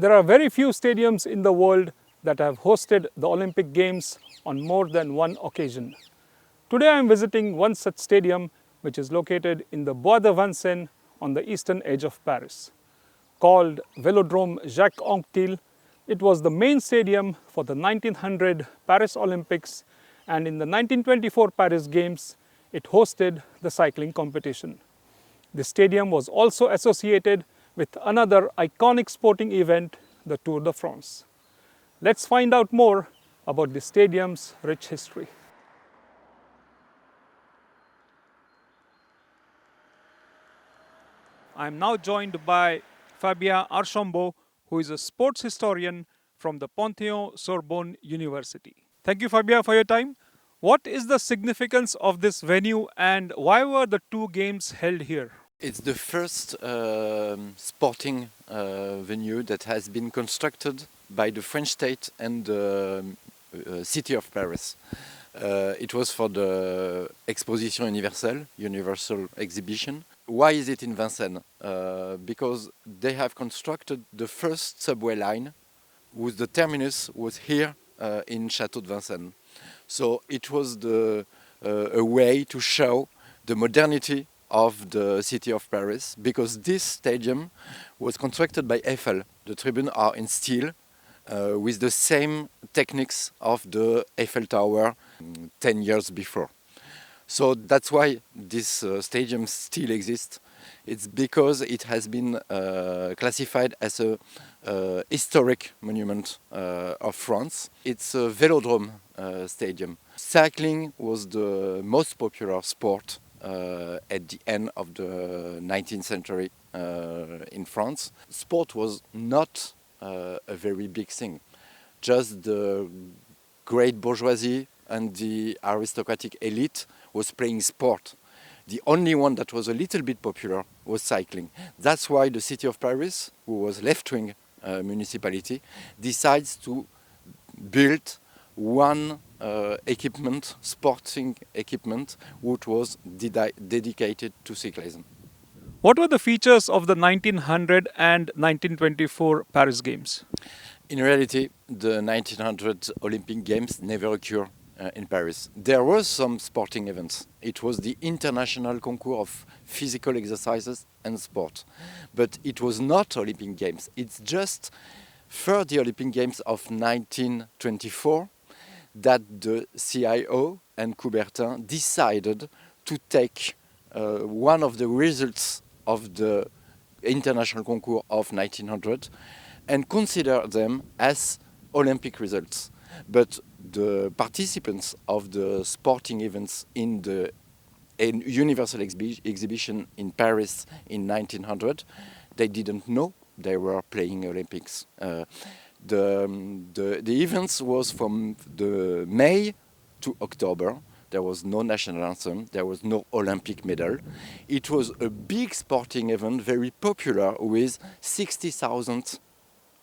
There are very few stadiums in the world that have hosted the Olympic Games on more than one occasion. Today I am visiting one such stadium which is located in the Bois de Vincennes on the eastern edge of Paris. Called Velodrome Jacques Anquetil, it was the main stadium for the 1900 Paris Olympics, and in the 1924 Paris Games it hosted the cycling competition. The stadium was also associated with another iconic sporting event, the Tour de France. Let's find out more about the stadium's rich history. I am now joined by Fabien Archambault, who is a sports historian from the Panthéon-Sorbonne University. Thank you, Fabien, for your time. What is the significance of this venue and why were the two games held here? It's the first sporting venue that has been constructed by the French state and the city of Paris. It was for the Exposition Universelle, Universal Exhibition. Why is it in Vincennes? Because they have constructed the first subway line whose the terminus was here in Château de Vincennes. So it was a way to show the modernity of the city of Paris, because this stadium was constructed by Eiffel. The tribunes are in steel with the same techniques of the Eiffel Tower 10 years before. So that's why this stadium still exists. It's because it has been classified as a historic monument of France. It's a velodrome stadium. Cycling was the most popular sport at the end of the 19th century in France. Sport was not a very big thing. Just the great bourgeoisie and the aristocratic elite was playing sport. The only one that was a little bit popular was cycling. That's why the city of Paris, who was left-wing municipality, decides to build one sporting equipment, which was dedicated to cyclism. What were the features of the 1900 and 1924 Paris Games? In reality, the 1900 Olympic Games never occurred in Paris. There were some sporting events. It was the international concours of physical exercises and sport. But it was not Olympic Games. It's just for the Olympic Games of 1924 that the CIO and Coubertin decided to take one of the results of the international concours of 1900 and consider them as Olympic results. But the participants of the sporting events in the Universal Exhibition in Paris in 1900, they didn't know they were playing Olympics. The events was from the May to October. There was no national anthem, there was no Olympic medal. It was a big sporting event, very popular, with 60,000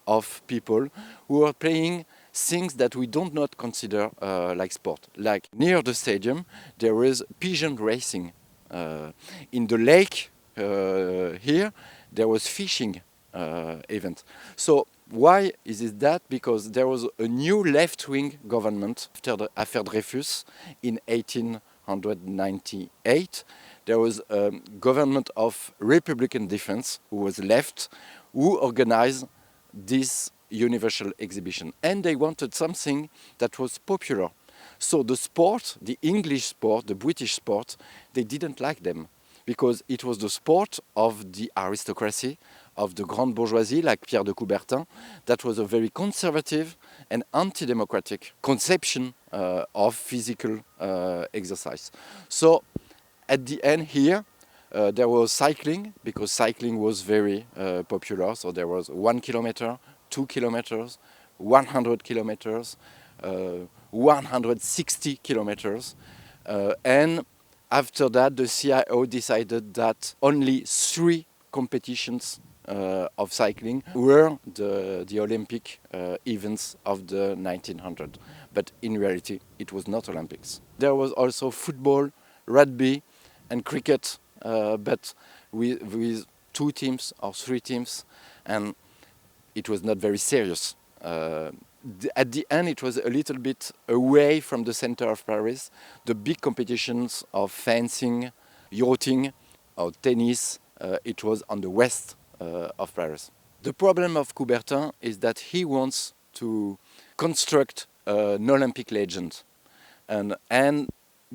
of people who were playing things that we don't not consider like sport. Like near the stadium, there is pigeon racing. In the lake here, there was fishing event. So why is it that? Because there was a new left-wing government after the Affaire Dreyfus in 1898. There was a government of Republican defense who was left, who organized this universal exhibition, and they wanted something that was popular. So the sport, the English sport, the British sport, they didn't like them because it was the sport of the aristocracy, of the grande bourgeoisie, like Pierre de Coubertin. That was a very conservative and anti-democratic conception of physical exercise. So at the end here, there was cycling, because cycling was very popular. So there was 1 kilometer, 2 kilometers, 100 kilometers, 160 kilometers. And after that, the CIO decided that only 3 competitions of cycling were the Olympic events of the 1900. But in reality, it was not Olympics. There was also football, rugby, and cricket, but with 2 teams or 3 teams. And it was not very serious. At the end, it was a little bit away from the center of Paris. The big competitions of fencing, yachting, or tennis, it was on the west of Paris. The problem of Coubertin is that he wants to construct an Olympic legend. And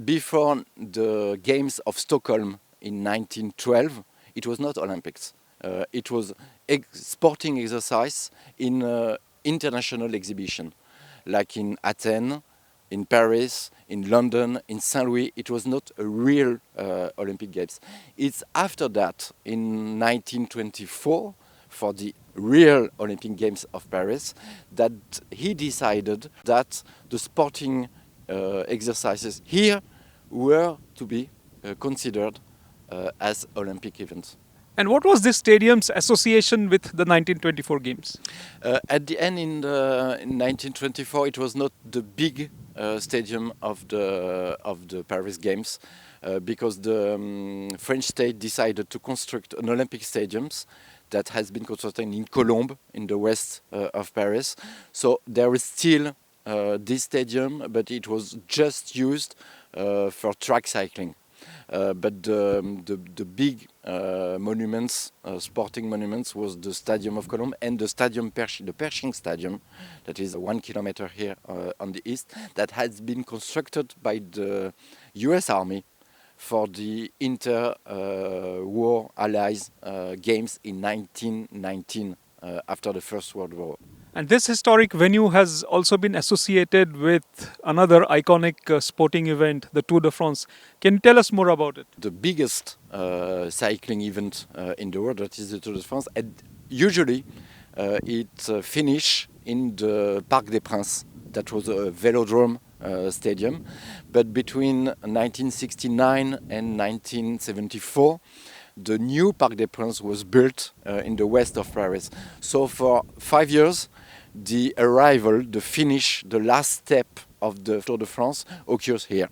before the Games of Stockholm in 1912, it was not Olympics. It was sporting exercise in international exhibition, like in Athens, in Paris, in London, in St. Louis. It was not a real Olympic Games. It's after that, in 1924, for the real Olympic Games of Paris, that he decided that the sporting exercises here were to be considered as Olympic events. And what was this stadium's association with the 1924 Games? At the end, in 1924, it was not the big stadium of the Paris Games, because the French state decided to construct an Olympic stadium that has been constructed in Colombes, in the west of Paris. So there is still this stadium, but it was just used for track cycling. But the big monuments, sporting monuments, was the Stadium of Colombes and the Pershing Stadium, that is 1 kilometer here on the east, that has been constructed by the US Army for the inter-war Allies games in 1919 after the First World War. And this historic venue has also been associated with another iconic sporting event, the Tour de France. Can you tell us more about it? The biggest cycling event in the world, that is the Tour de France, and usually it finishes in the Parc des Princes. That was a Velodrome stadium. But between 1969 and 1974, the new Parc des Princes was built in the west of Paris. So for 5 years, the arrival, the finish, the last step of the Tour de France occurs here,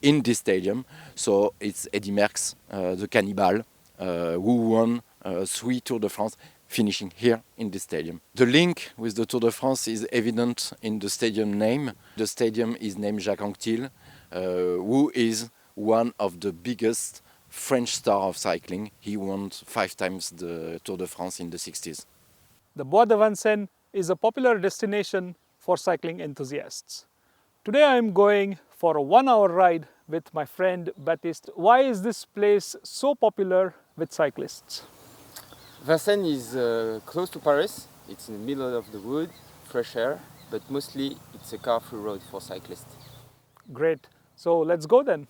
in this stadium. So it's Eddy Merckx, the cannibal, who won 3 Tour de France, finishing here in this stadium. The link with the Tour de France is evident in the stadium name. The stadium is named Jacques Anquetil, who is one of the biggest French star of cycling. He won 5 times the Tour de France in the 60s. The Bois de Vincennes is a popular destination for cycling enthusiasts. Today I am going for a 1-hour ride with my friend Baptiste. Why is this place so popular with cyclists? Vincennes is close to Paris. It's in the middle of the wood, fresh air, but mostly it's a car-free road for cyclists. Great. So let's go then.